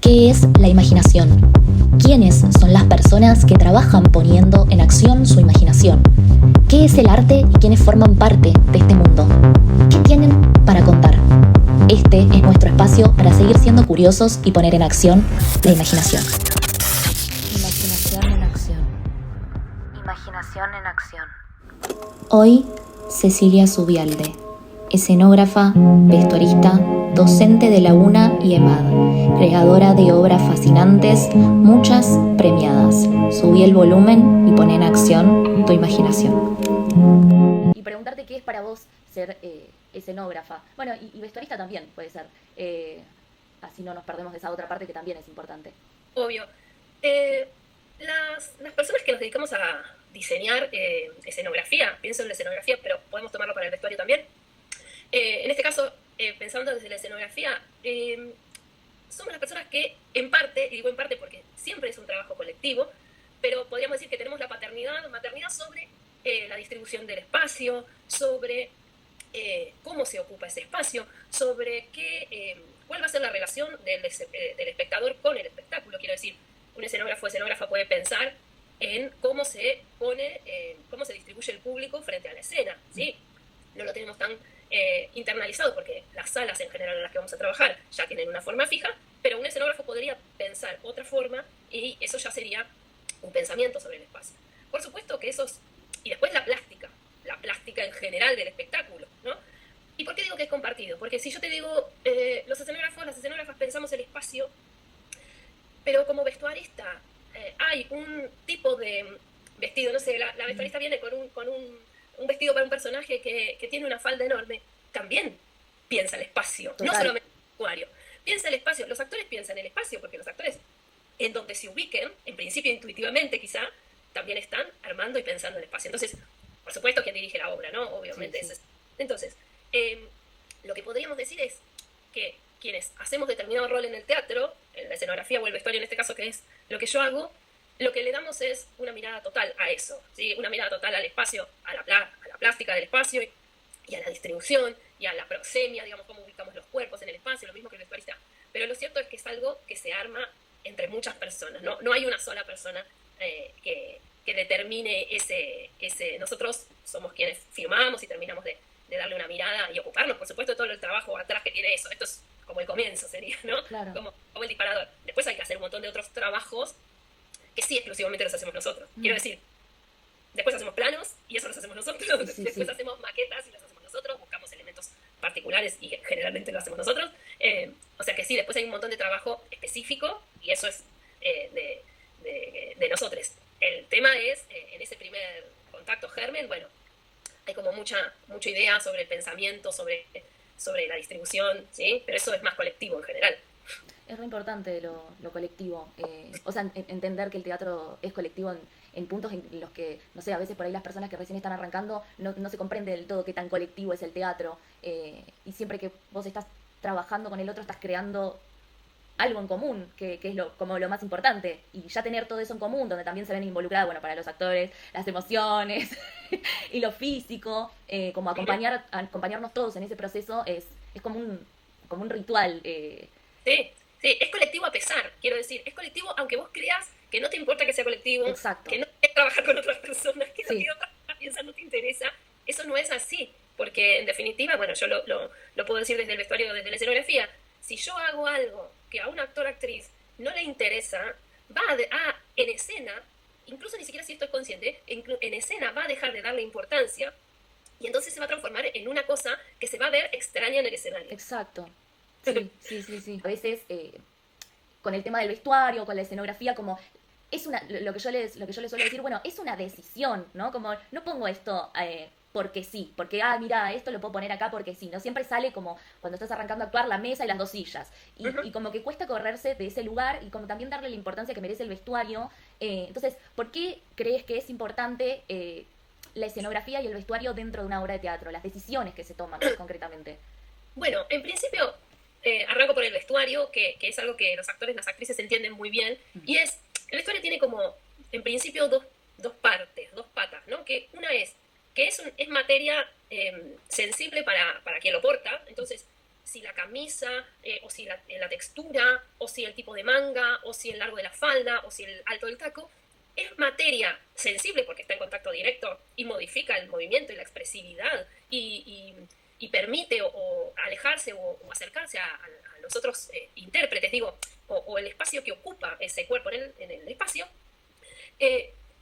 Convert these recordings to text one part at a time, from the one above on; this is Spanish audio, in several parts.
¿Qué es la imaginación? ¿Quiénes son las personas que trabajan poniendo en acción su imaginación? ¿Qué es el arte y quiénes forman parte de este mundo? ¿Qué tienen para contar? Este es nuestro espacio para seguir siendo curiosos y poner en acción la imaginación. Imaginación en acción. Imaginación en acción. Hoy, Cecilia Zubialde, escenógrafa, vestuarista, docente de la UNA y EMAD, creadora de obras fascinantes, muchas premiadas. Subí el volumen y poné en acción tu imaginación. Y preguntarte qué es para vos ser escenógrafa. Bueno, y vestuarista también puede ser. Así no nos perdemos de esa otra parte que también es importante. Obvio. Las personas que nos dedicamos a diseñar escenografía, pienso en la escenografía, pero podemos tomarlo para el vestuario también. En este caso, pensando desde la escenografía, somos las personas que en parte, y digo en parte porque siempre es un trabajo colectivo, pero podríamos decir que tenemos la maternidad sobre la distribución del espacio, sobre cómo se ocupa ese espacio, sobre cuál va a ser la relación del espectador con el espectáculo. Quiero decir, un escenógrafo o escenógrafa puede pensar en cómo se cómo se distribuye el público frente a la escena, ¿sí? No lo tenemos tan internalizado porque las salas en general en las que vamos a trabajar ya tienen una forma fija, pero un escenógrafo podría pensar otra forma y eso ya sería un pensamiento sobre el espacio. Por supuesto que y después la plástica en general del espectáculo, ¿no? ¿Y por qué digo que es compartido? Porque si yo te digo, los escenógrafos, las escenógrafas pensamos el espacio, pero como vestuarista hay un tipo de vestido, no sé, la vestuarista viene con un vestido para un personaje que tiene una falda enorme, también piensa el espacio, Total. no solamente el vestuario, piensa el espacio. Los actores piensan el espacio porque los actores, en donde se ubiquen, en principio intuitivamente quizá, también están armando y pensando el espacio. Entonces, por supuesto, quien dirige la obra, ¿no? Obviamente. Sí. Entonces, lo que podríamos decir es que quienes hacemos determinado rol en el teatro, en la escenografía o el vestuario en este caso, que es lo que yo hago, lo que le damos es una mirada total a eso, ¿sí? Una mirada total al espacio, a la plástica del espacio y a la distribución y a la proxemia, digamos, cómo ubicamos los cuerpos en el espacio, lo mismo que el vestuarista. Pero lo cierto es que es algo que se arma entre muchas personas, no hay una sola persona que determine ese. Nosotros somos quienes firmamos y terminamos de darle una mirada y ocuparnos, por supuesto, de todo el trabajo atrás que tiene eso. Esto es como el comienzo, sería, ¿no? Claro. Como el disparador. Después hay que hacer un montón de otros trabajos que sí exclusivamente los hacemos nosotros. Quiero decir, después hacemos planos y eso los hacemos nosotros. Sí, después sí. hacemos maquetas y las hacemos nosotros. Buscamos elementos particulares y generalmente lo hacemos nosotros. O sea que sí, después hay un montón de trabajo específico y eso es de nosotros. El tema es, en ese primer contacto germen, bueno, hay como mucha idea sobre el pensamiento, sobre la distribución, ¿sí? Pero eso es más colectivo en general. Es muy importante lo colectivo. O sea, entender que el teatro es colectivo en puntos en los que, no sé, a veces por ahí las personas que recién están arrancando no se comprende del todo qué tan colectivo es el teatro. Y siempre que vos estás trabajando con el otro, estás creando algo en común, que es como lo más importante. Y ya tener todo eso en común, donde también se ven involucradas, bueno, para los actores, las emociones y lo físico, como acompañarnos todos en ese proceso es como un ritual. Sí, es colectivo a pesar, quiero decir, es colectivo aunque vos creas que no te importa que sea colectivo, Exacto. que no quieres trabajar con otras personas, que Sí. lo que otras personas piensan no te interesa. Eso no es así, porque en definitiva, bueno, yo lo puedo decir desde el vestuario, desde la escenografía, si yo hago algo que a un actor o actriz no le interesa, en escena, incluso ni siquiera si esto es consciente, en escena va a dejar de darle importancia y entonces se va a transformar en una cosa que se va a ver extraña en el escenario. Exacto. Sí. A veces, con el tema del vestuario, con la escenografía, como es lo que yo les suelo decir, bueno, es una decisión, ¿no? Como no pongo esto porque sí, porque, mira, esto lo puedo poner acá porque sí, ¿no? Siempre sale como cuando estás arrancando a actuar la mesa y las dos sillas. Y como que cuesta correrse de ese lugar y como también darle la importancia que merece el vestuario. Entonces, ¿por qué crees que es importante la escenografía y el vestuario dentro de una obra de teatro? Las decisiones que se toman concretamente. Bueno, en principio, arranco por el vestuario, que es algo que los actores y las actrices entienden muy bien, y el vestuario tiene como, en principio, dos partes, dos patas, ¿no? Que una es que es materia sensible para quien lo porta, entonces si la camisa, o si la textura, o si el tipo de manga, o si el largo de la falda, o si el alto del taco, es materia sensible porque está en contacto directo y modifica el movimiento y la expresividad y permite o alejarse o acercarse a los otros intérpretes, digo, o el espacio que ocupa ese cuerpo en el espacio.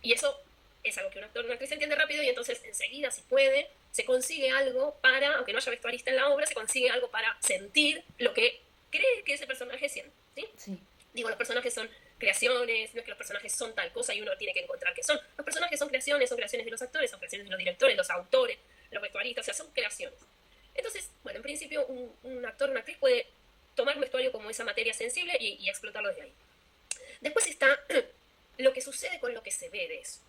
Y eso es algo que un actor o una actriz entiende rápido y entonces enseguida, si puede, se consigue algo para, aunque no haya vestuarista en la obra, se consigue algo para sentir lo que cree que ese personaje siente. ¿Sí? Sí. Digo, los personajes son creaciones, no es que los personajes son tal cosa y uno tiene que encontrar qué son. Los personajes son creaciones de los actores, son creaciones de los directores, los autores, los vestuaristas, o sea, son creaciones. Entonces, bueno, en principio un actor o una actriz puede tomar un vestuario como esa materia sensible y explotarlo desde ahí. Después está lo que sucede con lo que se ve de eso.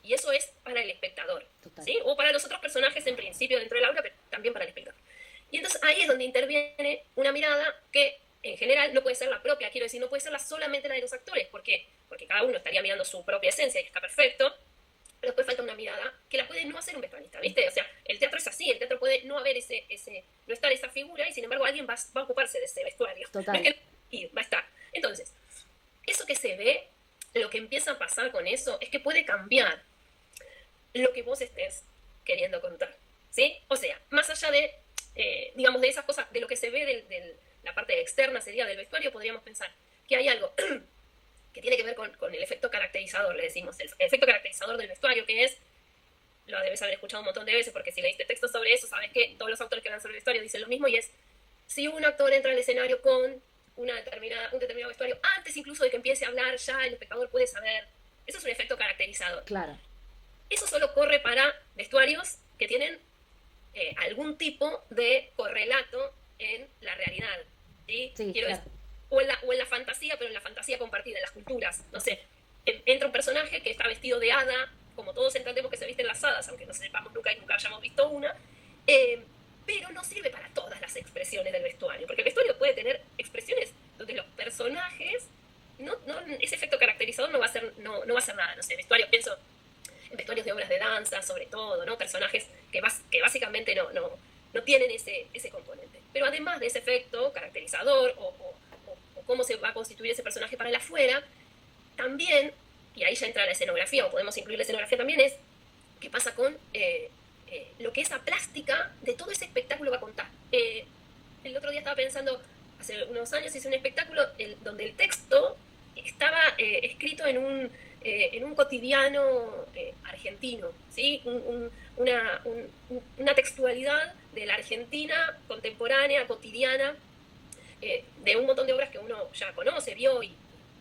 Y eso es para el espectador, ¿sí? O para los otros personajes en principio dentro de la obra, pero también para el espectador. Y entonces ahí es donde interviene una mirada que en general no puede ser la propia, quiero decir, no puede ser solamente la de los actores, porque cada uno estaría mirando su propia esencia y está perfecto, pero después falta una mirada que la puede no hacer un vestuarista, ¿viste? O sea, el teatro es así, el teatro puede no haber no estar esa figura y sin embargo alguien va a ocuparse de ese vestuario. Total. Y va a estar. Entonces, eso que se ve, lo que empieza a pasar con eso es que puede cambiar lo que vos estés queriendo contar, ¿sí? O sea, más allá de, digamos, de esas cosas, de lo que se ve de la parte externa sería del vestuario, podríamos pensar que hay algo que tiene que ver con el efecto caracterizador, le decimos, el efecto caracterizador del vestuario, que es, lo debes haber escuchado un montón de veces, porque si leíste textos sobre eso, sabes que todos los autores que hablan sobre el vestuario dicen lo mismo, y es, si un actor entra al escenario con un determinado vestuario, antes incluso de que empiece a hablar, ya el espectador puede saber. Eso es un efecto caracterizador. Claro. Eso solo corre para vestuarios que tienen algún tipo de correlato en la realidad. ¿Sí? Quiero claro. decir, o en la fantasía, pero en la fantasía compartida, en las culturas. No sé, entra un personaje que está vestido de hada, como todos entendemos que se visten las hadas, aunque no sepamos nunca y nunca hayamos visto una, pero no sirve para todas las expresiones del vestuario, porque el vestuario puede tener expresiones donde los personajes, ese efecto caracterizador no va a ser nada. No sé, vestuario, pienso en vestuarios de obras de danza, sobre todo, ¿no? Personajes que básicamente no tienen ese componente. Pero además de ese efecto caracterizador o cómo se va a constituir ese personaje para el afuera, también, y ahí ya entra la escenografía, o podemos incluir la escenografía también, es qué pasa con lo que esa plástica de todo ese espectáculo va a contar. El otro día estaba pensando, hace unos años hice un espectáculo donde el texto estaba escrito en un cotidiano argentino, ¿sí? Una textualidad de la Argentina contemporánea, cotidiana, de un montón de obras que uno ya conoce, vio,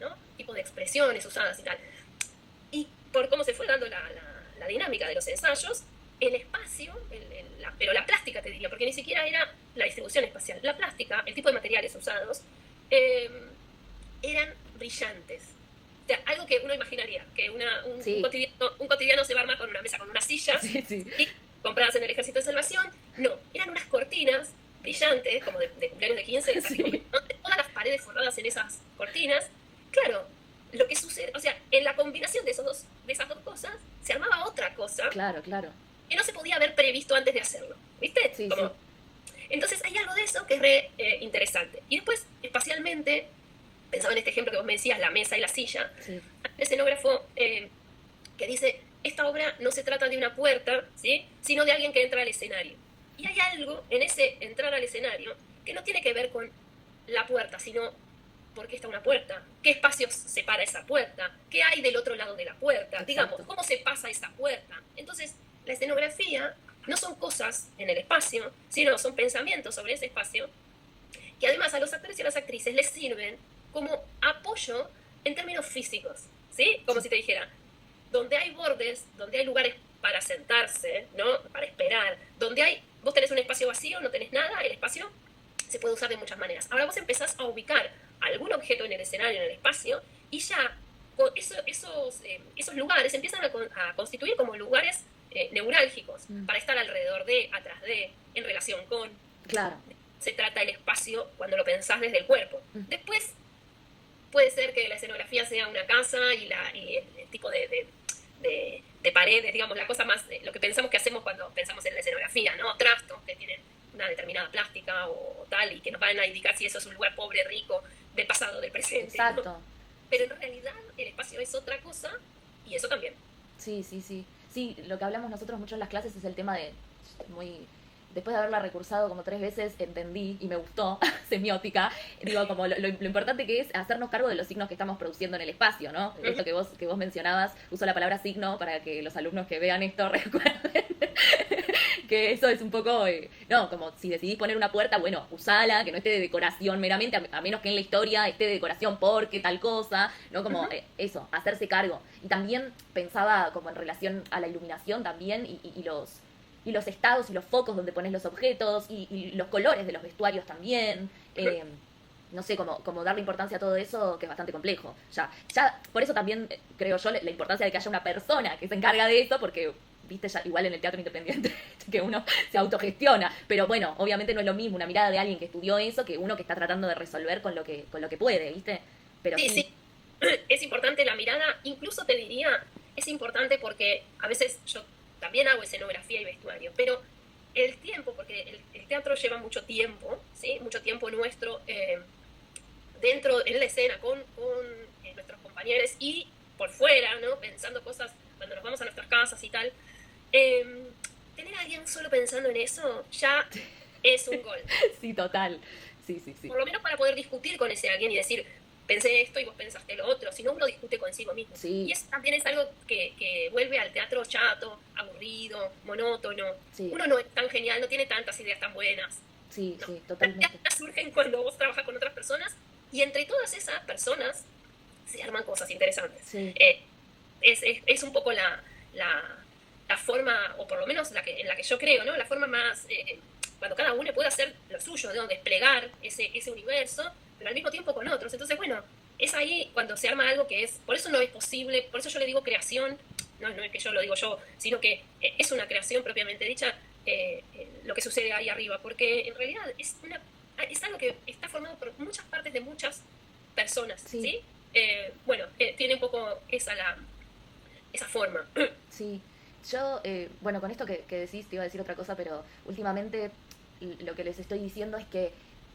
¿no? Tipo de expresiones usadas y tal. Y por cómo se fue dando la dinámica de los ensayos, el espacio, pero la plástica te diría, porque ni siquiera era la distribución espacial, la plástica, el tipo de materiales usados, eran brillantes. O sea, algo que uno imaginaría, que un cotidiano se va a armar con una mesa, con una silla, y compradas en el Ejército de Salvación. No, eran unas cortinas brillantes, como de cumpleaños de 15, todas las paredes forradas en esas cortinas. Claro, lo que sucede, o sea, en la combinación de esas dos cosas, se armaba otra cosa. Claro, claro. Que no se podía haber previsto antes de hacerlo, ¿viste? Sí. Entonces hay algo de eso que es re interesante. Y después, espacialmente, pensaba en este ejemplo que vos me decías, la mesa y la silla. Sí. El escenógrafo que dice, esta obra no se trata de una puerta, ¿sí? Sino de alguien que entra al escenario. Y hay algo en ese entrar al escenario que no tiene que ver con la puerta, sino por qué está una puerta, qué espacios separa esa puerta, qué hay del otro lado de la puerta, exacto. Digamos, cómo se pasa esa puerta. Entonces, la escenografía no son cosas en el espacio, sino son pensamientos sobre ese espacio que además a los actores y a las actrices les sirven como apoyo en términos físicos, ¿sí? Como si te dijera, donde hay bordes, donde hay lugares para sentarse, ¿no? Para esperar, donde vos tenés un espacio vacío, no tenés nada, el espacio se puede usar de muchas maneras. Ahora vos empezás a ubicar algún objeto en el escenario, en el espacio, y ya esos lugares empiezan a constituir como lugares neurálgicos para estar alrededor de, atrás de, en relación con. Claro. Se trata el espacio cuando lo pensás desde el cuerpo. Después puede ser que la escenografía sea una casa y el tipo de paredes, digamos, la cosa más, lo que pensamos que hacemos cuando pensamos en la escenografía, ¿no? Trastos que tienen una determinada plástica o tal, y que nos van a indicar si eso es un lugar pobre, rico, del pasado, del presente. Exacto. ¿No? Pero en realidad el espacio es otra cosa y eso también. Sí, sí, sí. Sí, lo que hablamos nosotros mucho en las clases es el tema de muy... Después de haberla recursado como 3 veces, entendí y me gustó, semiótica, digo, como lo importante que es hacernos cargo de los signos que estamos produciendo en el espacio, ¿no? Esto que vos mencionabas, uso la palabra signo para que los alumnos que vean esto recuerden que eso es un poco, no, como si decidís poner una puerta, bueno, usala, que no esté de decoración meramente, a menos que en la historia esté de decoración porque tal cosa, ¿no? Como eso, hacerse cargo. Y también pensaba como en relación a la iluminación también y los estados y los focos donde pones los objetos y los colores de los vestuarios también. No sé, como darle importancia a todo eso, que es bastante complejo. Ya por eso también creo yo la importancia de que haya una persona que se encarga de eso, porque, viste, ya igual en el teatro independiente que uno se autogestiona. Pero bueno, obviamente no es lo mismo una mirada de alguien que estudió eso que uno que está tratando de resolver con lo que puede, ¿viste? Pero sí. Es importante la mirada, incluso te diría, es importante porque a veces yo también hago escenografía y vestuario, pero el tiempo, porque el teatro lleva mucho tiempo, ¿sí? Mucho tiempo nuestro dentro, en la escena, con nuestros compañeros y por fuera, ¿no? Pensando cosas cuando nos vamos a nuestras casas y tal. Tener a alguien solo pensando en eso ya es un gol. Sí, total. Sí, sí, sí. Por lo menos para poder discutir con ese alguien y decir, pensé esto y vos pensaste lo otro, si no uno discute consigo mismo. Sí. Y eso también es algo que vuelve al teatro chato, aburrido, monótono. Sí. Uno no es tan genial, no tiene tantas ideas tan buenas. Sí, no. sí, totalmente. Las ideas surgen cuando vos trabajas con otras personas y entre todas esas personas se arman cosas interesantes. Sí. Es un poco la forma, o por lo menos en la que yo creo, ¿no? La forma más... cuando cada uno puede hacer lo suyo, ¿no? Desplegar ese universo, pero al mismo tiempo con otros. Entonces, bueno, es ahí cuando se arma algo que es... Por eso no es posible, por eso yo le digo creación, no es que yo lo digo yo, sino que es una creación propiamente dicha, lo que sucede ahí arriba, porque en realidad es algo que está formado por muchas partes de muchas personas, ¿sí? Bueno, tiene un poco esa forma. Sí. Yo, bueno, con esto que decís, te iba a decir otra cosa, pero últimamente lo que les estoy diciendo es que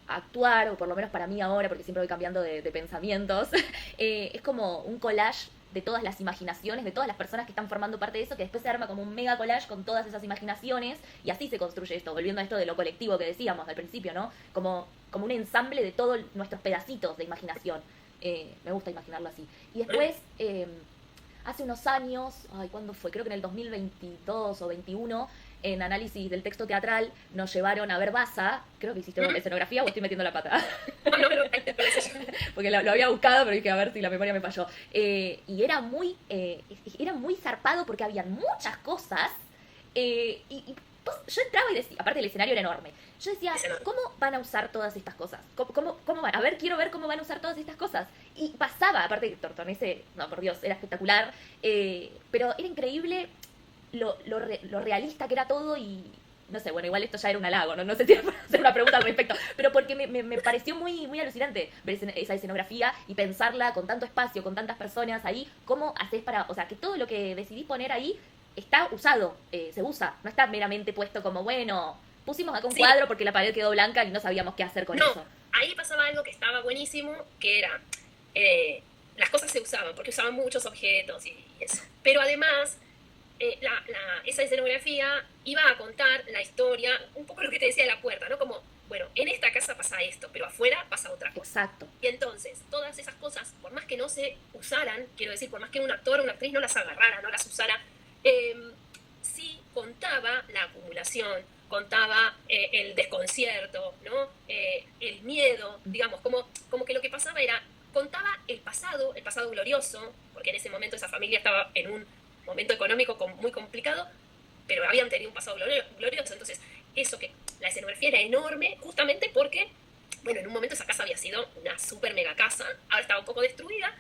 actuar, o por lo menos para mí ahora, porque siempre voy cambiando de pensamientos, es como un collage de todas las imaginaciones, de todas las personas que están formando parte de eso, que después se arma como un mega collage con todas esas imaginaciones, y así se construye esto, volviendo a esto de lo colectivo que decíamos al principio, ¿no? Como un ensamble de todos nuestros pedacitos de imaginación. Me gusta imaginarlo así. Y después... hace unos años, ¿cuándo fue? Creo que en el 2022 o 21, en análisis del texto teatral, nos llevaron a ver Baza. Creo que hiciste escenografía o estoy metiendo la pata. No, porque lo había buscado, pero dije a ver si la memoria me falló. Y era muy zarpado porque habían muchas cosas. Yo entraba y decía, aparte el escenario era enorme, yo decía, ¿cómo van a usar todas estas cosas? ¿Cómo van? A ver, quiero ver cómo van a usar todas estas cosas. Y pasaba, aparte Tortonese, no, por Dios, era espectacular, pero era increíble lo realista que era todo y, no sé, bueno, igual esto ya era un halago, no sé si hacer una pregunta al respecto, pero porque me pareció muy, muy alucinante ver esa escenografía y pensarla con tanto espacio, con tantas personas ahí, ¿cómo haces o sea, que todo lo que decidís poner ahí está usado, se usa, no está meramente puesto como, bueno, pusimos acá un cuadro porque la pared quedó blanca y no sabíamos qué hacer con eso. Ahí pasaba algo que estaba buenísimo, que era, las cosas se usaban, porque usaban muchos objetos y eso. Pero además, esa escenografía iba a contar la historia, un poco lo que te decía de la puerta, ¿no? Como, bueno, en esta casa pasa esto, pero afuera pasa otra cosa. Exacto. Y entonces, todas esas cosas, por más que no se usaran, quiero decir, por más que un actor o una actriz no las agarrara, no las usara, sí contaba la acumulación, contaba el desconcierto, ¿no? El miedo, digamos, como que lo que pasaba era, contaba el pasado glorioso, porque en ese momento esa familia estaba en un momento económico muy complicado, pero habían tenido un pasado glorioso, entonces eso que la escenografía era enorme, justamente porque, bueno, en un momento esa casa había sido una super mega casa, ahora estaba un poco destruida,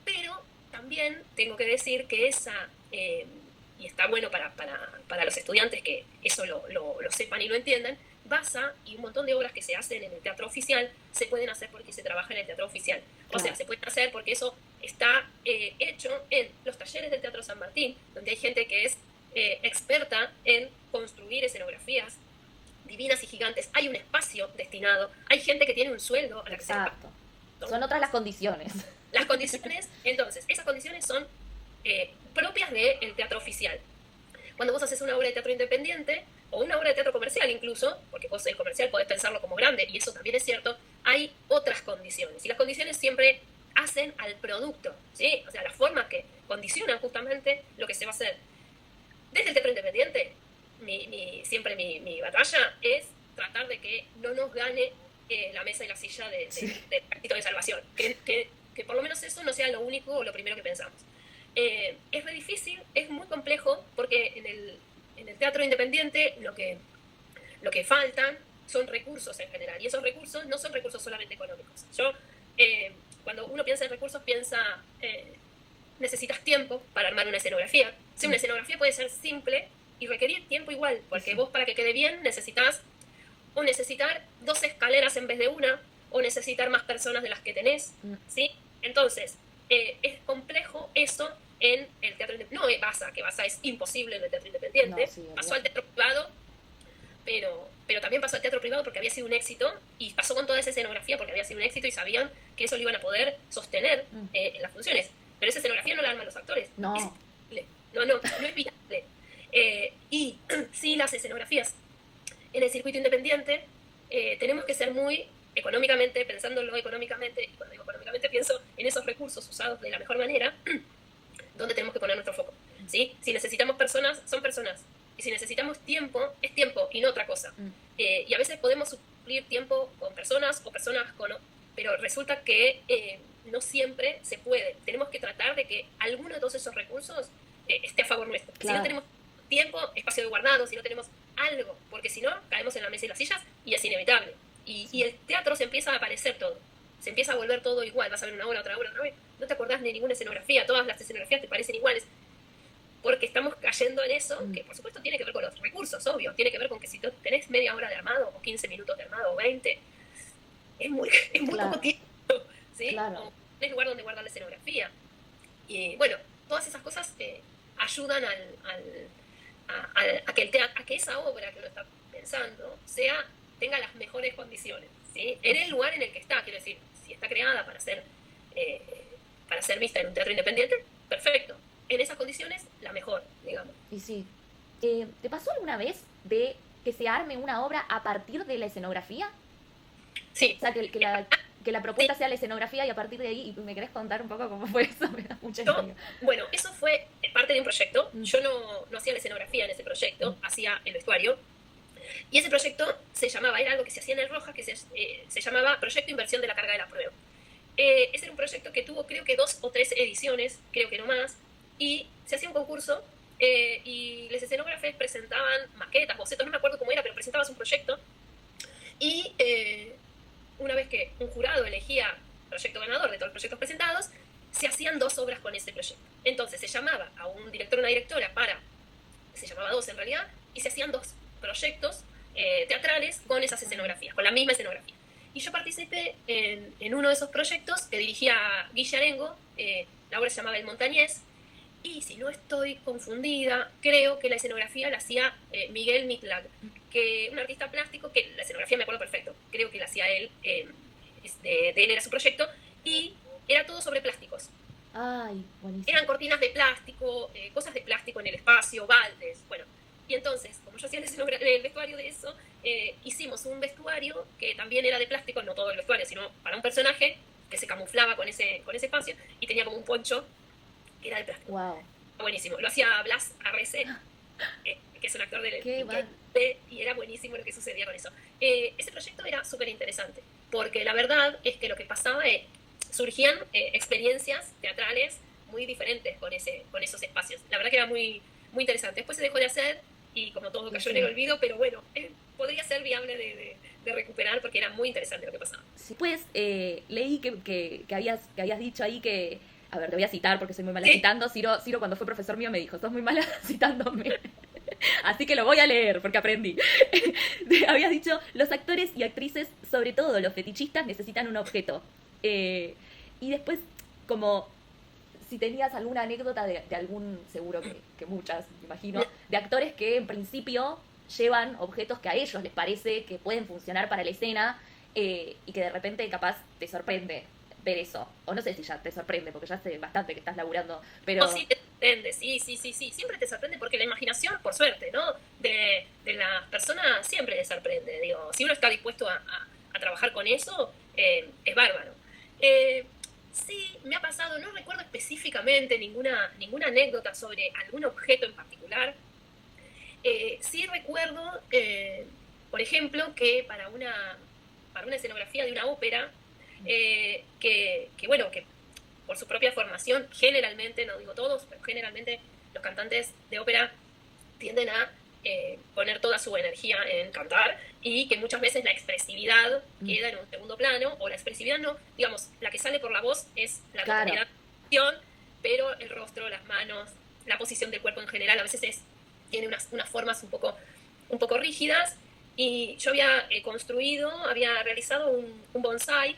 pero también tengo que decir que y está bueno para los estudiantes que eso lo sepan y lo entiendan, Baza y un montón de obras que se hacen en el teatro oficial se pueden hacer porque se trabaja en el teatro oficial. O sea, se pueden hacer porque eso está hecho en los talleres del Teatro San Martín, donde hay gente que es experta en construir escenografías divinas y gigantes, hay un espacio destinado, hay gente que tiene un sueldo a la que se le paga. Exacto. Son otras las condiciones. Las condiciones, entonces, esas condiciones son propias del teatro oficial. Cuando vos haces una obra de teatro independiente, o una obra de teatro comercial incluso, porque vos el comercial podés pensarlo como grande, y eso también es cierto, hay otras condiciones. Y las condiciones siempre hacen al producto, ¿sí? O sea, las formas que condicionan justamente lo que se va a hacer. Desde el teatro independiente, siempre mi batalla es tratar de que no nos gane la mesa y la silla del Ejército de Salvación. Que por lo menos eso no sea lo único o lo primero que pensamos. Es muy difícil, es muy complejo, porque en el teatro independiente lo que faltan son recursos en general, y esos recursos no son recursos solamente económicos. Cuando uno piensa en recursos, necesitas tiempo para armar una escenografía. Si una escenografía puede ser simple y requerir tiempo igual, porque vos para que quede bien necesitar 2 escaleras en vez de una, o necesitar más personas de las que tenés, ¿sí? Entonces, es complejo eso en el teatro independiente. No pasa, que es imposible en el teatro independiente. No, sí, pasó al teatro privado, pero también pasó al teatro privado porque había sido un éxito, y pasó con toda esa escenografía porque había sido un éxito y sabían que eso lo iban a poder sostener en las funciones. Pero esa escenografía no la arman los actores. No. No es viable. Y sí, las escenografías en el circuito independiente tenemos que ser muy económicamente, pensándolo económicamente, y cuando digo económicamente pienso en esos recursos usados de la mejor manera, donde tenemos que poner nuestro foco, ¿sí? Si necesitamos personas, son personas. Y si necesitamos tiempo, es tiempo y no otra cosa. Y a veces podemos suplir tiempo con personas o personas con... Pero resulta que no siempre se puede. Tenemos que tratar de que alguno de todos esos recursos esté a favor nuestro. Claro. Si no tenemos tiempo, espacio de guardado, si no tenemos algo, porque si no, caemos en la mesa y las sillas y es inevitable. Y el teatro se empieza a aparecer todo. Se empieza a volver todo igual. Vas a ver una obra, otra obra, otra vez. No te acordás de ninguna escenografía. Todas las escenografías te parecen iguales. Porque estamos cayendo en eso, que por supuesto tiene que ver con los recursos, obvio. Tiene que ver con que si tenés media hora de armado, o 15 minutos de armado, o 20, es muy claro. Poco tiempo, ¿sí? Claro. O tenés lugar donde guardar la escenografía. Y bueno, todas esas cosas ayudan a que esa obra que uno está pensando tenga las mejores condiciones, ¿sí? En el lugar en el que está, quiero decir, si está creada para ser vista en un teatro independiente, perfecto. En esas condiciones, la mejor, digamos. Y sí. ¿Te pasó alguna vez de que se arme una obra a partir de la escenografía? Sí. O sea, que la propuesta sea la escenografía, y a partir de ahí, ¿me querés contar un poco cómo fue eso? Me da mucha historia. Bueno, eso fue parte de un proyecto. Yo no hacía la escenografía en ese proyecto, hacía el vestuario. Y ese proyecto era algo que se hacía en el Rojas, que se llamaba Proyecto Inversión de la Carga de la Prueba. Ese era un proyecto que tuvo creo que 2 o 3 ediciones, creo que no más, y se hacía un concurso y los escenógrafos presentaban maquetas, bocetos, no me acuerdo cómo era, pero presentabas un proyecto, y una vez que un jurado elegía proyecto ganador de todos los proyectos presentados, se hacían 2 obras con ese proyecto. Entonces se llamaba a un director o una directora se llamaba 2 en realidad, y se hacían 2 proyectos teatrales con esas escenografías, con la misma escenografía. Y yo participé en uno de esos proyectos que dirigía Guille Arengo, la obra se llamaba El Montañés, y si no estoy confundida, creo que la escenografía la hacía Miguel Mitlag, que un artista plástico, que la escenografía me acuerdo perfecto, creo que la hacía él, de él era su proyecto, y era todo sobre plásticos. Ay, buenísimo. Eran cortinas de plástico, cosas de plástico en el espacio, baldes, bueno. Y entonces, como yo hacía el vestuario de eso, hicimos un vestuario que también era de plástico, no todo el vestuario, sino para un personaje que se camuflaba con ese espacio y tenía como un poncho que era de plástico. Wow. Buenísimo. Lo hacía Blas Arrece, que es un actor y era buenísimo lo que sucedía con eso. Ese proyecto era súper interesante, porque la verdad es que lo que pasaba surgían experiencias teatrales muy diferentes con esos espacios. La verdad que era muy, muy interesante. Después se dejó de hacer y como todo cayó en el olvido, pero bueno, podría ser viable de recuperar porque era muy interesante lo que pasaba. Sí, pues leí que habías dicho ahí que, a ver, te voy a citar porque soy muy mala citando. Ciro, cuando fue profesor mío, me dijo, sos muy mala citándome. Así que lo voy a leer porque aprendí. Habías dicho, los actores y actrices, sobre todo los fetichistas, necesitan un objeto. Y después, como si tenías alguna anécdota de algún, seguro que muchas, me imagino, de actores que en principio llevan objetos que a ellos les parece que pueden funcionar para la escena, y que de repente capaz te sorprende ver eso. O no sé si ya te sorprende, porque ya sé bastante que estás laburando, pero... No, sí, te sorprende, sí, siempre te sorprende porque la imaginación, por suerte, ¿no? De las personas siempre les sorprende, digo, si uno está dispuesto a trabajar con eso, es bárbaro. Sí, me ha pasado, no recuerdo específicamente ninguna anécdota sobre algún objeto en particular. Sí recuerdo, por ejemplo, que para una escenografía de una ópera, bueno, que por su propia formación, generalmente, no digo todos, pero generalmente los cantantes de ópera tienden a poner toda su energía en cantar, y que muchas veces la expresividad queda en un segundo plano, o la expresividad no, digamos, la que sale por la voz es la totalidad de la acción, pero el rostro, las manos, la posición del cuerpo en general a veces tiene unas formas un poco rígidas. Y yo había había realizado un bonsai,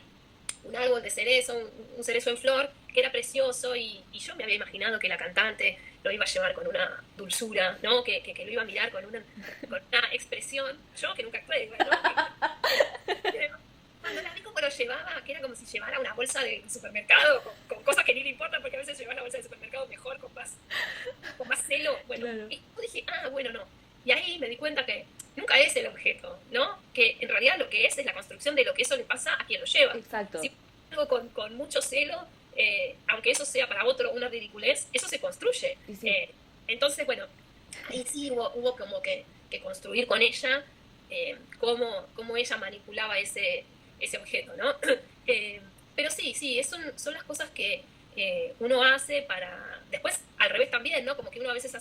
un árbol de cerezo, un cerezo en flor, que era precioso, y yo me había imaginado que la cantante lo iba a llevar con una dulzura, ¿no? Que lo iba a mirar con una expresión. Yo, que nunca actué, ¿no? Cuando la vi como lo llevaba, que era como si llevara una bolsa de supermercado, con cosas que ni le importan, porque a veces llevas la bolsa de supermercado mejor, con más celo. Bueno, claro. Y yo dije, bueno, no. Y ahí me di cuenta que nunca es el objeto, ¿no? Que en realidad lo que es la construcción de lo que eso le pasa a quien lo lleva. Exacto. Si algo con mucho celo, aunque eso sea para otro una ridiculez, eso se construye. Sí. Entonces, bueno, ahí sí hubo como que construir con ella cómo ella manipulaba ese objeto, ¿no? Pero sí, son las cosas que uno hace para... Después, al revés también, ¿no? Como que uno a veces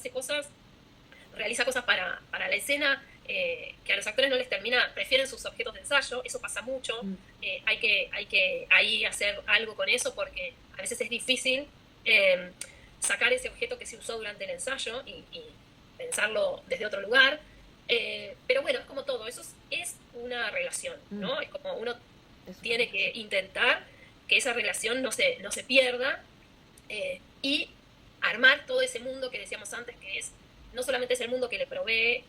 realiza cosas para la escena, que a los actores no les termina, prefieren sus objetos de ensayo, eso pasa mucho. Hay que ahí hacer algo con eso, porque a veces es difícil sacar ese objeto que se usó durante el ensayo y pensarlo desde otro lugar. Pero bueno, es como todo, eso es una relación, ¿no? Es como uno tiene que intentar que esa relación no se pierda, y armar todo ese mundo que decíamos antes, que no solamente es el mundo que le provee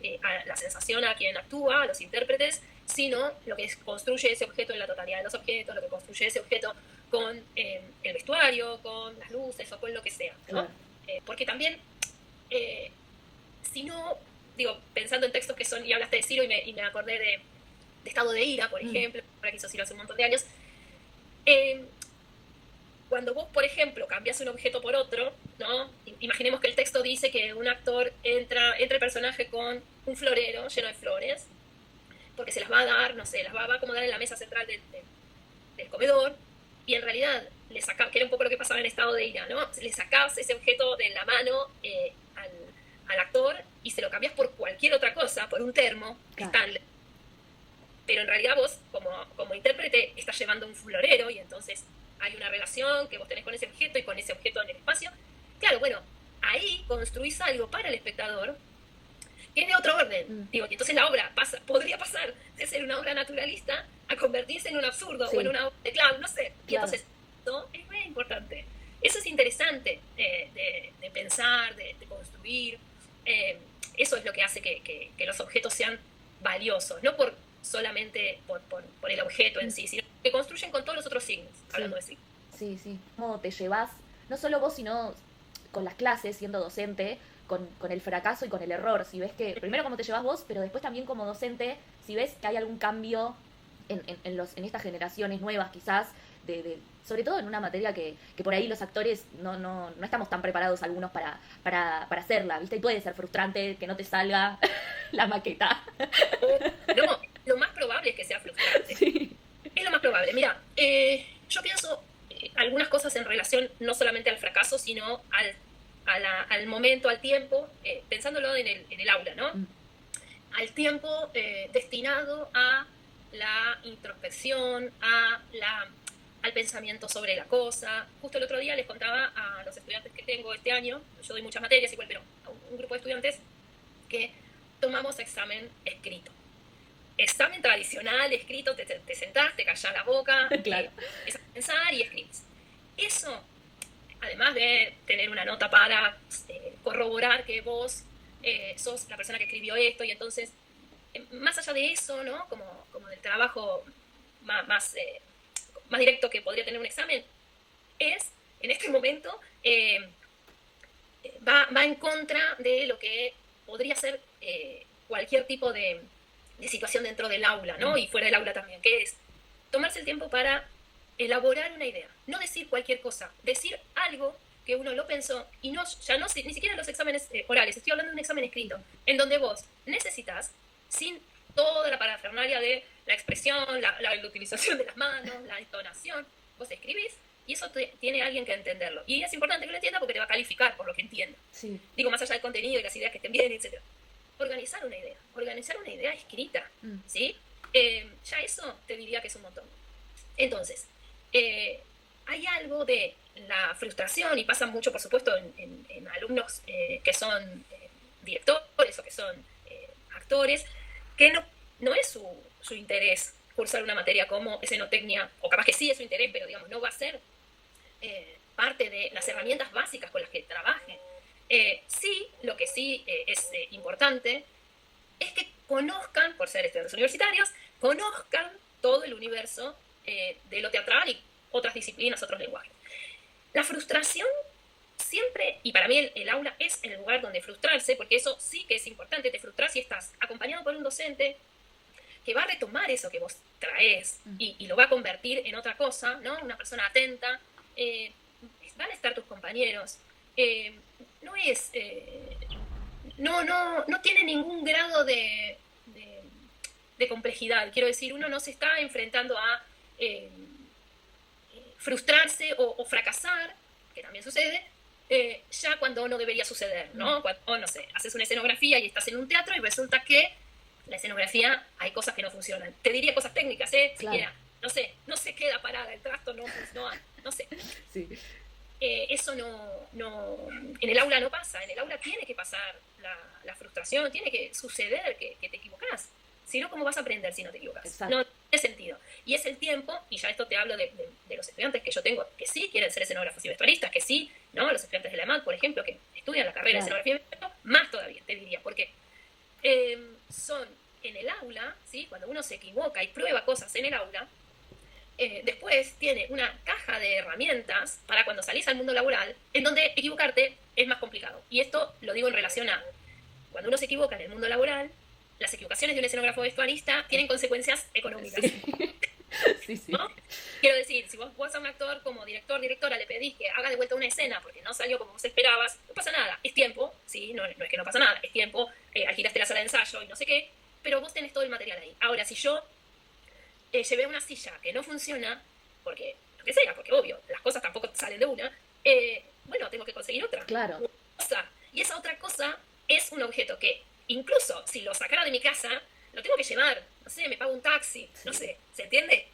la sensación a quien actúa, a los intérpretes, sino lo que construye ese objeto en la totalidad de los objetos, lo que construye ese objeto con el vestuario, con las luces o con lo que sea, ¿no? Porque también, si no, digo, pensando en textos que son, y hablaste de Ciro y me acordé de Estado de Ira, por ejemplo, ahora que hizo Ciro hace un montón de años, cuando vos, por ejemplo, cambias un objeto por otro, ¿no? Imaginemos que el texto dice que un actor entra el personaje con un florero lleno de flores, porque se las va a dar, no sé, las va a acomodar en la mesa central del comedor, y en realidad le sacabas, que era un poco lo que pasaba en Estado de Ira, ¿no? Le sacabas ese objeto de la mano al actor y se lo cambias por cualquier otra cosa, por un termo, Stanley. Pero en realidad vos, como intérprete, estás llevando un florero, y entonces hay una relación que vos tenés con ese objeto y con ese objeto en el espacio. Claro, bueno, ahí construís algo para el espectador que es de otro orden. Digo, y entonces la obra podría pasar de ser una obra naturalista a convertirse en un absurdo, o en una obra de clown, no sé. Y entonces, esto es muy importante. Eso es interesante de pensar, de construir. Eso es lo que hace que los objetos sean valiosos, no solamente por el objeto en sí, sino que construyen con todos los otros signos, hablando de signos. Sí. ¿Cómo te llevas, no solo vos, sino con las clases, siendo docente, con el fracaso y con el error? Si ves que, primero cómo te llevas vos, pero después también como docente, si ves que hay algún cambio en estas generaciones nuevas quizás, sobre todo en una materia que por ahí los actores no estamos tan preparados algunos para hacerla, ¿viste? Y puede ser frustrante que no te salga la maqueta. No, lo más probable es que sea frustrante. Sí. Es lo más probable. Mira, yo pienso algunas cosas en relación no solamente al fracaso, sino al momento, al tiempo, pensándolo en el aula, ¿no? Al tiempo destinado a la introspección, al pensamiento sobre la cosa. Justo el otro día les contaba a los estudiantes que tengo este año, yo doy muchas materias igual, pero a un grupo de estudiantes, que tomamos examen escrito. Examen tradicional, escrito, te sentás, te callás la boca, claro. Empiezas a pensar y escribís. Eso, además de tener una nota para corroborar que vos sos la persona que escribió esto, y entonces más allá de eso, ¿no? Como del trabajo más directo que podría tener un examen, es, en este momento, va en contra de lo que podría ser cualquier tipo de situación dentro del aula, ¿no? Y fuera del aula también, que es tomarse el tiempo para elaborar una idea. No decir cualquier cosa, decir algo que uno lo pensó y no, ya no, ni siquiera en los exámenes orales, estoy hablando de un examen escrito, en donde vos necesitas, sin toda la parafernalia de la expresión, la utilización de las manos, la entonación, vos escribís y eso tiene alguien que entenderlo. Y es importante que lo entienda porque te va a calificar por lo que entienda. Sí. Digo, más allá del contenido y las ideas que estén bien, etc. Organizar una idea escrita, ¿sí? Ya eso te diría que es un montón. Entonces, hay algo de la frustración, y pasa mucho, por supuesto, en alumnos que son directores o que son actores, que no es su interés cursar una materia como escenotecnia, o capaz que sí es su interés, pero digamos, no va a ser parte de las herramientas básicas con las que trabajen. Sí, lo que sí es importante es que conozcan, por ser estudiantes universitarios, conozcan todo el universo de lo teatral y otras disciplinas, otros lenguajes. La frustración siempre, y para mí el aula es el lugar donde frustrarse, porque eso sí que es importante, te frustras si estás acompañado por un docente que va a retomar eso que vos traes y lo va a convertir en otra cosa, ¿no? Una persona atenta, van a estar tus compañeros, no tiene ningún grado de complejidad. Quiero decir, uno no se está enfrentando a frustrarse o fracasar, que también sucede, ya cuando no debería suceder, ¿no? O no sé, haces una escenografía y estás en un teatro y resulta que la escenografía hay cosas que no funcionan. Te diría cosas técnicas, claro. Siquiera, no se queda parada, el trasto no sé. Sí. Eso en el aula no pasa, en el aula tiene que pasar la frustración, tiene que suceder que te equivocás. Si no, ¿cómo vas a aprender si no te equivocas? Exacto. No tiene sentido. Y es el tiempo, y ya esto te hablo de los estudiantes que yo tengo, que sí quieren ser escenógrafos y vestuaristas, que sí, ¿no? Los estudiantes de la EMAD, por ejemplo, que estudian la carrera de escenografía y vestuario, más todavía, te diría, porque son en el aula, ¿sí? Cuando uno se equivoca y prueba cosas en el aula, después tiene una caja de herramientas para cuando salís al mundo laboral, en donde equivocarte es más complicado. Y esto lo digo en relación a cuando uno se equivoca en el mundo laboral, las equivocaciones de un escenógrafo vestuarista tienen consecuencias económicas. Sí. ¿No? Quiero decir, si vos a un actor como director, directora, le pedís que haga de vuelta una escena porque no salió como vos esperabas, no pasa nada, es tiempo, ¿sí? No es que no pasa nada, es tiempo, agitaste la sala de ensayo y no sé qué, pero vos tenés todo el material ahí. Ahora, si yo llevé una silla que no funciona, porque lo que sea, porque obvio, las cosas tampoco salen de una, bueno, tengo que conseguir otra. Claro. Y esa otra cosa es un objeto que, incluso si lo sacara de mi casa, lo tengo que llevar, no sé, me pago un taxi, no sé, ¿se entiende?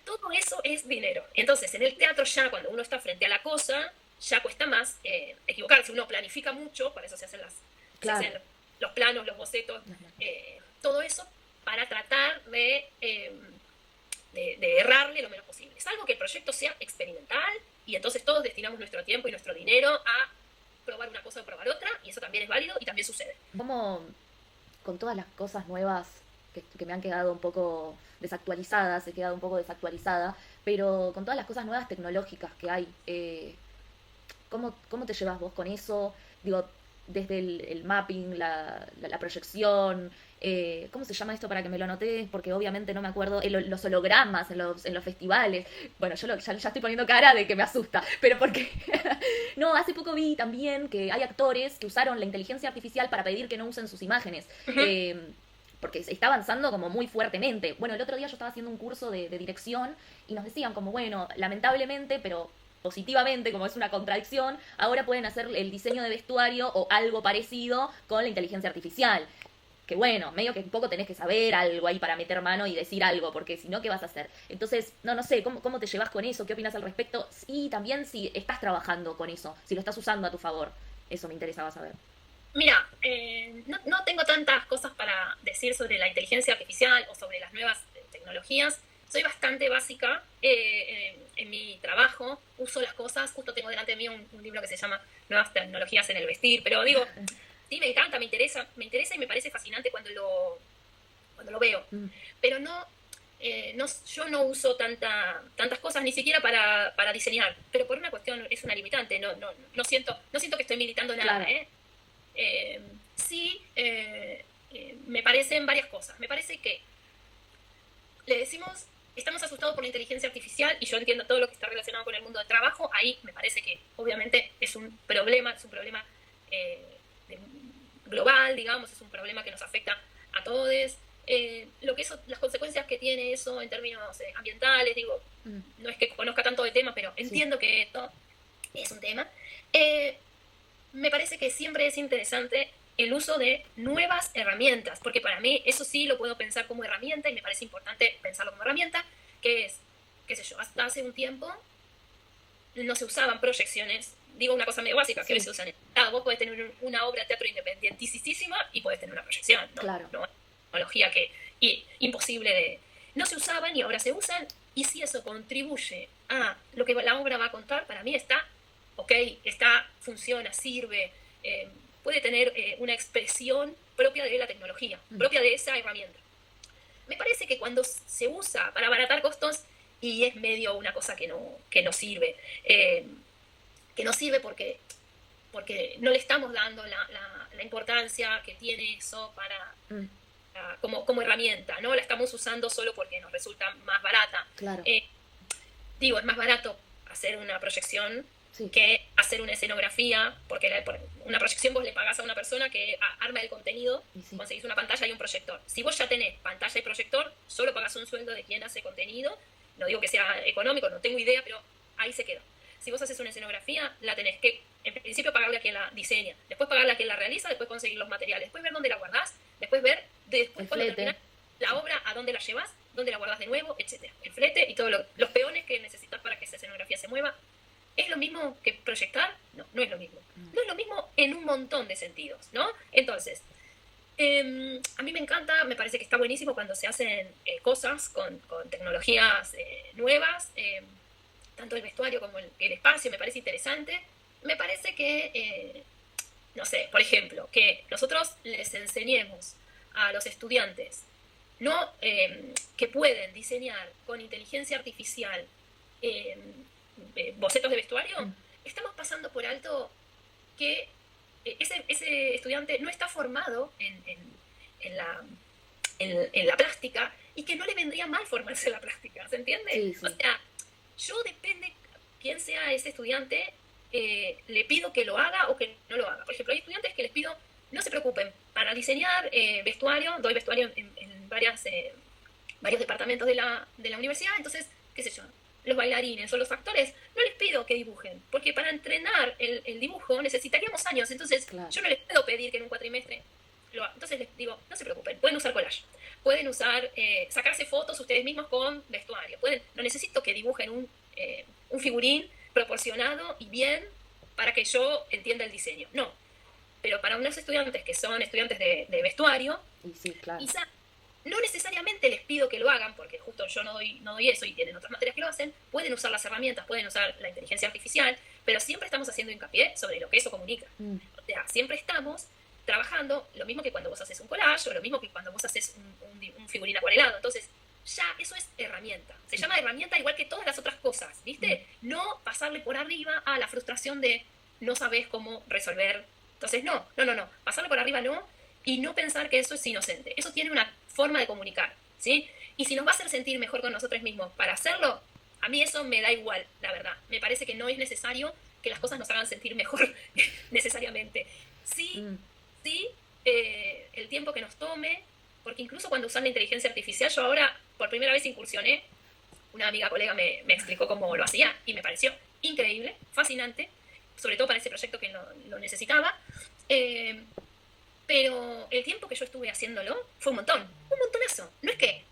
Todo eso es dinero. Entonces, en el teatro ya, cuando uno está frente a la cosa, ya cuesta más equivocarse. Uno planifica mucho, para eso se hacen los planos, los bocetos, todo eso para tratar de errarle lo menos posible. Es algo que el proyecto sea experimental y entonces todos destinamos nuestro tiempo y nuestro dinero a probar una cosa o probar otra, y eso también es válido y también sucede. Como con todas las cosas nuevas que me han quedado un poco desactualizadas, he quedado un poco desactualizada, pero con todas las cosas nuevas tecnológicas que hay, ¿cómo te llevas vos con eso? Digo, desde el mapping, la proyección, ¿cómo se llama esto para que me lo anotes? Porque obviamente no me acuerdo, los hologramas en los festivales. Bueno, yo ya estoy poniendo cara de que me asusta, pero porque... No, hace poco vi también que hay actores que usaron la inteligencia artificial para pedir que no usen sus imágenes. Porque se está avanzando como muy fuertemente. Bueno, el otro día yo estaba haciendo un curso de dirección y nos decían como, bueno, lamentablemente, pero positivamente, como es una contradicción, ahora pueden hacer el diseño de vestuario o algo parecido con la inteligencia artificial. Que bueno, medio que un poco tenés que saber algo ahí para meter mano y decir algo, porque si no, ¿qué vas a hacer? Entonces, no sé, ¿cómo te llevas con eso? ¿Qué opinas al respecto? Y también si estás trabajando con eso, si lo estás usando a tu favor. Eso me interesaba saber. Mira, no tengo tantas cosas para decir sobre la inteligencia artificial o sobre las nuevas tecnologías. Soy bastante básica en mi trabajo, uso las cosas, justo tengo delante de mí un libro que se llama Nuevas tecnologías en el vestir, pero digo, sí, me encanta, me interesa y me parece fascinante cuando cuando lo veo. Pero yo no uso tantas cosas, ni siquiera para diseñar, pero por una cuestión, es una limitante, no siento que estoy militando nada. Claro. Sí, me parecen varias cosas. Me parece que le decimos, estamos asustados por la inteligencia artificial, y yo entiendo todo lo que está relacionado con el mundo del trabajo. Ahí me parece que obviamente es un problema global, digamos, es un problema que nos afecta a todos. Las consecuencias que tiene eso en términos ambientales, digo, no es que conozca tanto del tema, pero entiendo que esto es un tema. Me parece que siempre es interesante el uso de nuevas herramientas, porque para mí eso sí lo puedo pensar como herramienta, y me parece importante pensarlo como herramienta, que es, qué sé yo, hasta hace un tiempo no se usaban proyecciones. Digo una cosa medio básica, que hoy se usan. Vos podés tener una obra de teatro independentísima y podés tener una proyección, ¿no? Claro. No, tecnología imposible de... No se usaban y ahora se usan, y si eso contribuye a lo que la obra va a contar, para mí está ok, funciona, sirve, puede tener una expresión propia de la tecnología, propia de esa herramienta. Me parece que cuando se usa para abaratar costos, y es medio una cosa que no sirve, porque no le estamos dando la importancia que tiene eso como herramienta, ¿no? La estamos usando solo porque nos resulta más barata. Claro. Es más barato hacer una proyección que hacer una escenografía, porque una proyección vos le pagás a una persona que arma el contenido, conseguís una pantalla y un proyector. Si vos ya tenés pantalla y proyector, solo pagás un sueldo de quien hace contenido. No digo que sea económico, no tengo idea, pero ahí se queda. Si vos haces una escenografía, la tenés que, en principio, pagarle a quien la diseña, después pagarle a quien la realiza, después conseguir los materiales, después ver dónde la guardás, después ver, cuando terminás la obra, a dónde la llevas, dónde la guardás de nuevo, etc. El flete y todos los peones que necesitas para que esa escenografía se mueva. ¿Es lo mismo que proyectar? No es lo mismo. No es lo mismo en un montón de sentidos, ¿no? Entonces, a mí me encanta, me parece que está buenísimo cuando se hacen cosas con tecnologías nuevas, tanto el vestuario como el espacio, me parece interesante. Me parece que, no sé, por ejemplo, que nosotros les enseñemos a los estudiantes que pueden diseñar con inteligencia artificial bocetos de vestuario. Estamos pasando por alto que ese estudiante no está formado en la plástica, y que no le vendría mal formarse en la plástica, ¿se entiende? Sí. O sea, yo depende quién sea ese estudiante, le pido que lo haga o que no lo haga. Por ejemplo, hay estudiantes que les pido, no se preocupen, para diseñar vestuario, doy vestuario en varios departamentos de la universidad, entonces, qué sé yo, los bailarines o los actores, no les pido que dibujen, porque para entrenar el dibujo necesitaríamos años, entonces yo no les puedo pedir que en un cuatrimestre lo hagan. Entonces les digo, no se preocupen, pueden usar collage, pueden usar, sacarse fotos ustedes mismos con vestuario, no necesito que dibujen un figurín proporcionado y bien para que yo entienda el diseño, no. Pero para unos estudiantes que son estudiantes de vestuario, quizá no necesariamente les pido que lo hagan, porque justo yo no doy eso y tienen otras materias que lo hacen, pueden usar las herramientas, pueden usar la inteligencia artificial, pero siempre estamos haciendo hincapié sobre lo que eso comunica. O sea, siempre estamos trabajando lo mismo que cuando vos haces un collage, o lo mismo que cuando vos haces un figurín acuarelado. Entonces, ya eso es herramienta. Se llama herramienta igual que todas las otras cosas, ¿viste? No pasarle por arriba a la frustración de no sabés cómo resolver. Entonces, no. Pasarle por arriba no, y no pensar que eso es inocente. Eso tiene una forma de comunicar, ¿sí? Y si nos va a hacer sentir mejor con nosotros mismos para hacerlo, a mí eso me da igual, la verdad. Me parece que no es necesario que las cosas nos hagan sentir mejor necesariamente. Sí, el tiempo que nos tome, porque incluso cuando usan la inteligencia artificial, yo ahora por primera vez incursioné, una amiga colega me explicó cómo lo hacía y me pareció increíble, fascinante, sobre todo para ese proyecto que lo necesitaba. Pero el tiempo que yo estuve haciéndolo fue un montonazo. No es que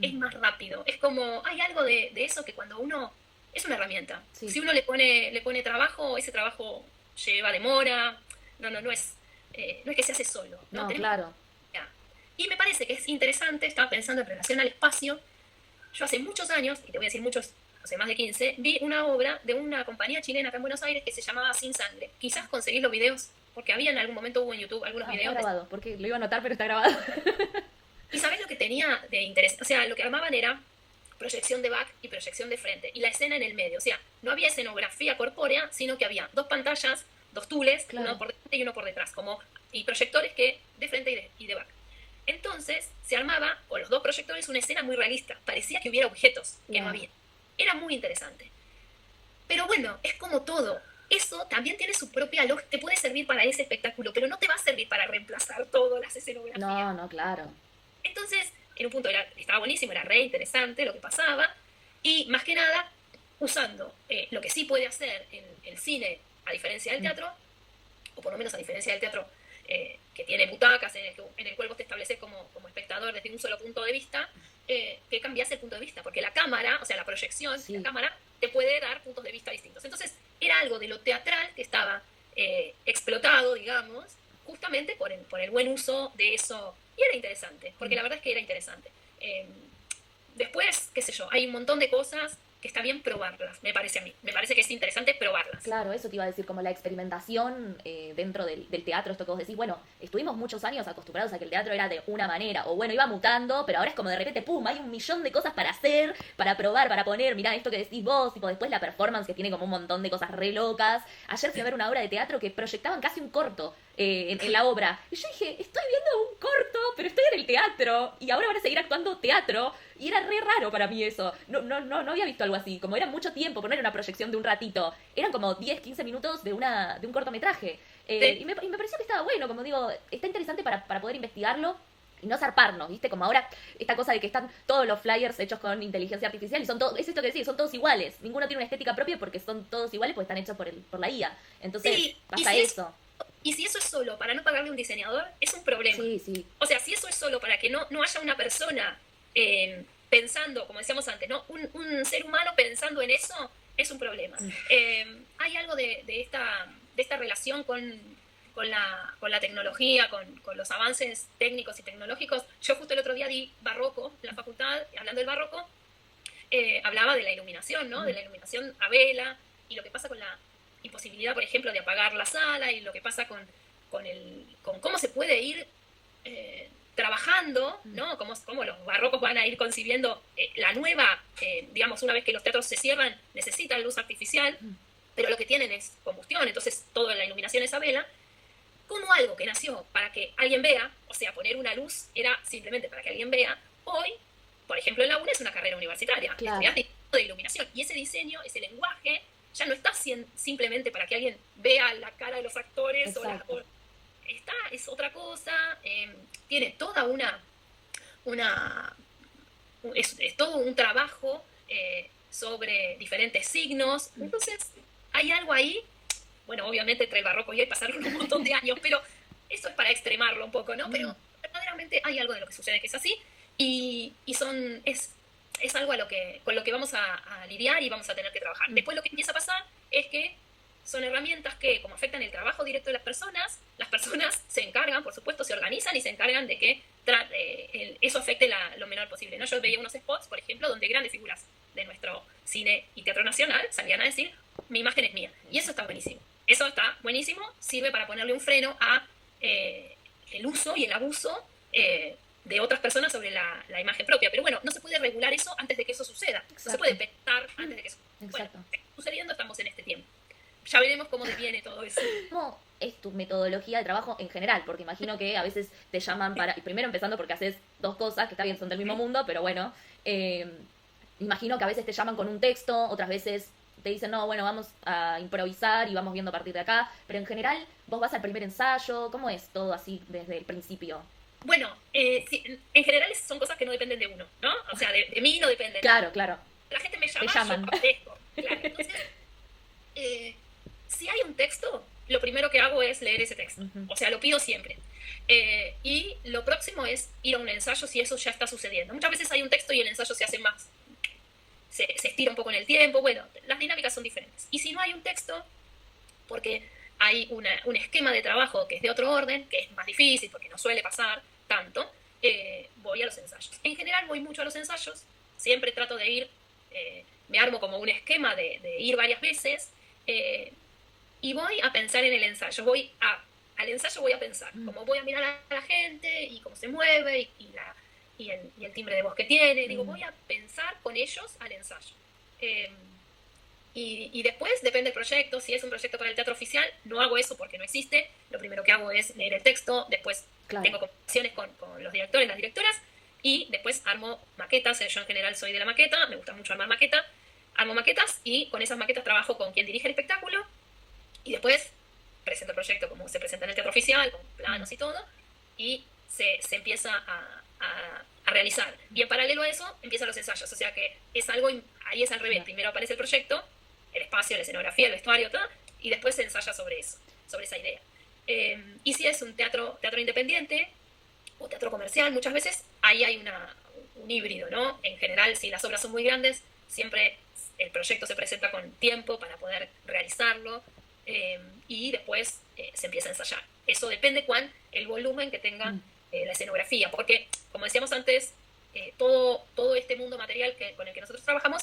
es más rápido, es como, hay algo de eso que cuando uno, es una herramienta. Sí. Si uno le pone trabajo, ese trabajo lleva demora, no es que se hace solo. No, claro. Y me parece que es interesante, estaba pensando en relación al espacio. Yo hace muchos años, y te voy a decir muchos, hace más de 15, vi una obra de una compañía chilena acá en Buenos Aires que se llamaba Sin Sangre. Quizás conseguís los videos, porque en algún momento hubo en YouTube algunos videos. Está grabado, porque lo iba a anotar, pero está grabado. ¿Y sabes lo que tenía de interés? O sea, lo que armaban era proyección de back y proyección de frente, y la escena en el medio. O sea, no había escenografía corpórea, sino que había dos pantallas, dos tules, uno Claro. por delante y uno por detrás, y proyectores que de frente y de back. Entonces se armaba con los dos proyectores una escena muy realista. Parecía que hubiera objetos que no Wow. había. Era muy interesante. Pero bueno, es como todo. Eso también tiene su propia lógica. Te puede servir para ese espectáculo, pero no te va a servir para reemplazar todas las escenografías. No, no, claro. Entonces, en un punto estaba buenísimo, era re interesante lo que pasaba. Y más que nada, usando lo que sí puede hacer el cine, a diferencia del Mm. teatro, o por lo menos a diferencia del teatro, que tiene butacas en el cual vos te estableces como espectador desde un solo punto de vista, que cambiase el punto de vista, porque la cámara, o sea, la proyección, la Sí. cámara, te puede dar puntos de vista distintos. Entonces, era algo de lo teatral que estaba explotado, digamos, justamente por el buen uso de eso. Y era interesante, porque Mm. la verdad es que era interesante. Eh, Después, qué sé yo, hay un montón de cosas que está bien probarlas, me parece a mí. Me parece que es interesante probarlas. Claro, eso te iba a decir, como la experimentación dentro del teatro, esto que vos decís, bueno, estuvimos muchos años acostumbrados a que el teatro era de una manera, o bueno, iba mutando, pero ahora es como de repente, ¡pum!, hay un millón de cosas para hacer, para probar, para poner, mirá esto que decís vos, tipo después la performance que tiene como un montón de cosas re locas. Ayer fui a ver una obra de teatro que proyectaban casi un corto en la obra, y yo dije, estoy viendo un corto, pero estoy en el teatro, y ahora van a seguir actuando teatro, y era re raro para mí eso. No había visto algo así. Como era mucho tiempo, pero no era una proyección de un ratito. Eran como 10 15 minutos de un cortometraje. Sí, Y me pareció que estaba bueno, como digo, está interesante para poder investigarlo y no zarparnos, ¿viste? Como ahora esta cosa de que están todos los flyers hechos con inteligencia artificial y son todos, es esto que decís, son todos iguales. Ninguno tiene una estética propia porque son todos iguales porque están hechos por la IA. Entonces sí, pasa eso. y si eso es solo para no pagarle a un diseñador, es un problema. Sí, sí, O sea, si eso es solo para que no haya una persona pensando, como decíamos antes, ¿no? Un ser humano pensando en eso, es un problema. mm, Hay algo de esta relación con la tecnología, con los avances técnicos y tecnológicos. Yo justo el otro día di barroco en la facultad, hablando del barroco, hablaba de la iluminación, ¿no? De mm, la iluminación a vela y lo que pasa con la imposibilidad, por ejemplo, de apagar la sala y lo que pasa con cómo se puede ir trabajando, mm, ¿no? Cómo los barrocos van a ir concibiendo la nueva, digamos, una vez que los teatros se cierran, necesitan luz artificial, mm. pero lo que tienen es combustión, entonces toda la iluminación es a vela, como algo que nació para que alguien vea, o sea, poner una luz era simplemente para que alguien vea, hoy, por ejemplo, en la UNA es una carrera universitaria, Claro, estudiar de iluminación, y ese diseño, ese lenguaje, ya no está simplemente para que alguien vea la cara de los actores exacto. es otra cosa, tiene toda una es todo un trabajo sobre diferentes signos, Mm, entonces hay algo ahí, bueno, obviamente entre el barroco y hoy pasaron un montón de años, pero eso es para extremarlo un poco, ¿no? mm, Pero verdaderamente hay algo de lo que sucede que es así y es algo con lo que vamos a lidiar y vamos a tener que trabajar. mm. Después lo que empieza a pasar es que son herramientas que, como afectan el trabajo directo de las personas se encargan, por supuesto, se organizan y se encargan de que eso afecte lo menor posible, ¿no? Yo veía unos spots, por ejemplo, donde grandes figuras de nuestro cine y teatro nacional salían a decir, mi imagen es mía. Y eso está buenísimo. Eso está buenísimo, sirve para ponerle un freno a el uso y el abuso de otras personas sobre la imagen propia. Pero bueno, no se puede regular eso antes de que eso suceda. No se Exacto. puede pensar antes de que eso. Bueno, Exacto. está sucediendo, estamos en este tiempo. Ya veremos cómo deviene todo eso. ¿Cómo es tu metodología de trabajo en general? Porque imagino que a veces te llaman para, y primero empezando porque haces dos cosas que está bien, son del mismo mundo, pero bueno, eh, imagino que a veces te llaman con un texto, otras veces te dicen, no, bueno, vamos a improvisar y vamos viendo a partir de acá, pero en general vos vas al primer ensayo, ¿cómo es todo así desde el principio? Bueno, sí, en general son cosas que no dependen de uno, ¿no? O sea, de mí no dependen. Claro, claro, La gente me te llama, yo llaman. aparezco. Claro, entonces, eh, si hay un texto, lo primero que hago es leer ese texto. Ujú. O sea, lo pido siempre. Y lo próximo es ir a un ensayo si eso ya está sucediendo. Muchas veces hay un texto y el ensayo se hace más, se estira un poco en el tiempo. Bueno, las dinámicas son diferentes. Y si no hay un texto, porque hay un esquema de trabajo que es de otro orden, que es más difícil porque no suele pasar tanto, voy a los ensayos. En general voy mucho a los ensayos, siempre trato de ir, me armo como un esquema de ir varias veces y voy a pensar en el ensayo. Al ensayo voy a pensar, Mm, como voy a mirar a la gente y cómo se mueve y el timbre de voz que tiene. Digo, voy a pensar con ellos al ensayo. Y después depende del proyecto. Si es un proyecto para el teatro oficial, no hago eso porque no existe. Lo primero que hago es leer el texto, después tengo conversaciones con los directores, las directoras, y después armo maquetas. Yo en general soy de la maqueta, me gusta mucho armar maqueta. Armo maquetas y con esas maquetas trabajo con quien dirige el espectáculo y después presento el proyecto como se presenta en el teatro oficial, con planos y todo, y se empieza a realizar. Y en paralelo a eso empiezan los ensayos, o sea que es algo, ahí es al revés, primero aparece el proyecto, el espacio, la escenografía, el vestuario, todo, y después se ensaya sobre eso, sobre esa idea. Y si es un teatro independiente o teatro comercial, muchas veces ahí hay un híbrido, ¿no? En general, si las obras son muy grandes, siempre el proyecto se presenta con tiempo para poder realizarlo y después se empieza a ensayar. Eso depende el volumen que tenga la escenografía, porque, como decíamos antes, todo este mundo material con el que nosotros trabajamos,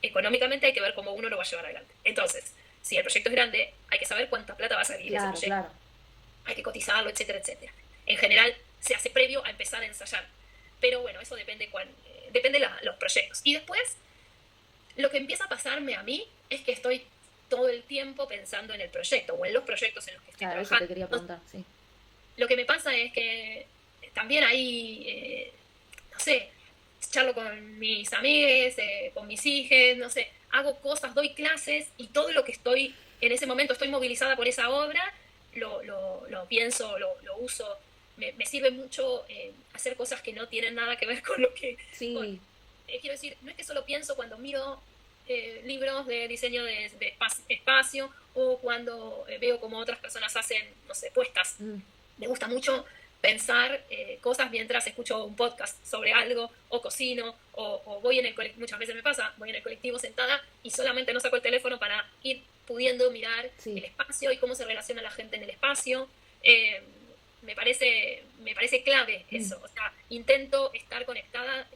económicamente hay que ver cómo uno lo va a llevar adelante. Entonces, si el proyecto es grande, hay que saber cuánta plata va a salir ese proyecto. Claro. Hay que cotizarlo, etcétera, etcétera. En general, se hace previo a empezar a ensayar. Pero bueno, eso depende los proyectos. Y después, lo que empieza a pasarme a mí es que estoy todo el tiempo pensando en el proyecto o en los proyectos en los que estoy trabajando. Eso te quería preguntar, sí. Lo que me pasa es que también ahí, no sé, charlo con mis amigues, con mis hijas, no sé, hago cosas, doy clases y todo lo que estoy, en ese momento estoy movilizada por esa obra, lo pienso, lo uso. Me sirve mucho hacer cosas que no tienen nada que ver con lo que... Sí. Quiero decir, no es que solo pienso cuando miro libros de diseño de espacio o cuando veo como otras personas hacen, no sé, puestas. Me gusta mucho pensar cosas mientras escucho un podcast sobre algo o cocino o voy en el colectivo, muchas veces me pasa, voy en el colectivo sentada y solamente no saco el teléfono para ir pudiendo mirar el espacio y cómo se relaciona la gente en el espacio. Me parece clave eso. O sea, intento estar conectada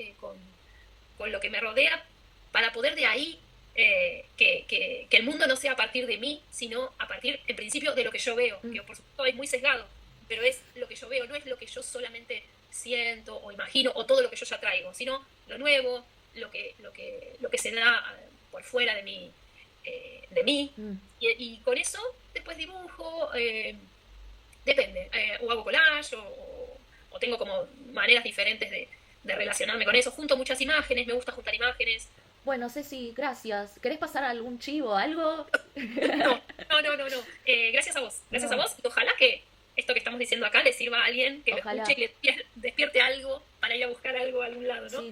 con lo que me rodea para poder de ahí que el mundo no sea a partir de mí, sino a partir, en principio, de lo que yo veo, que por supuesto es muy sesgado, pero es lo que yo veo, no es lo que yo solamente siento o imagino o todo lo que yo ya traigo, sino lo nuevo, lo que se da por fuera de mí. Y con eso después dibujo, depende, o hago collage o tengo como maneras diferentes de relacionarme con eso. Junto muchas imágenes, me gusta juntar imágenes. Bueno, Ceci, gracias. ¿Querés pasar algún chivo, algo? No. Gracias a vos. Gracias a vos. Y ojalá que esto que estamos diciendo acá le sirva a alguien que lo escuche y le despierte algo para ir a buscar algo a algún lado, ¿no? Sí.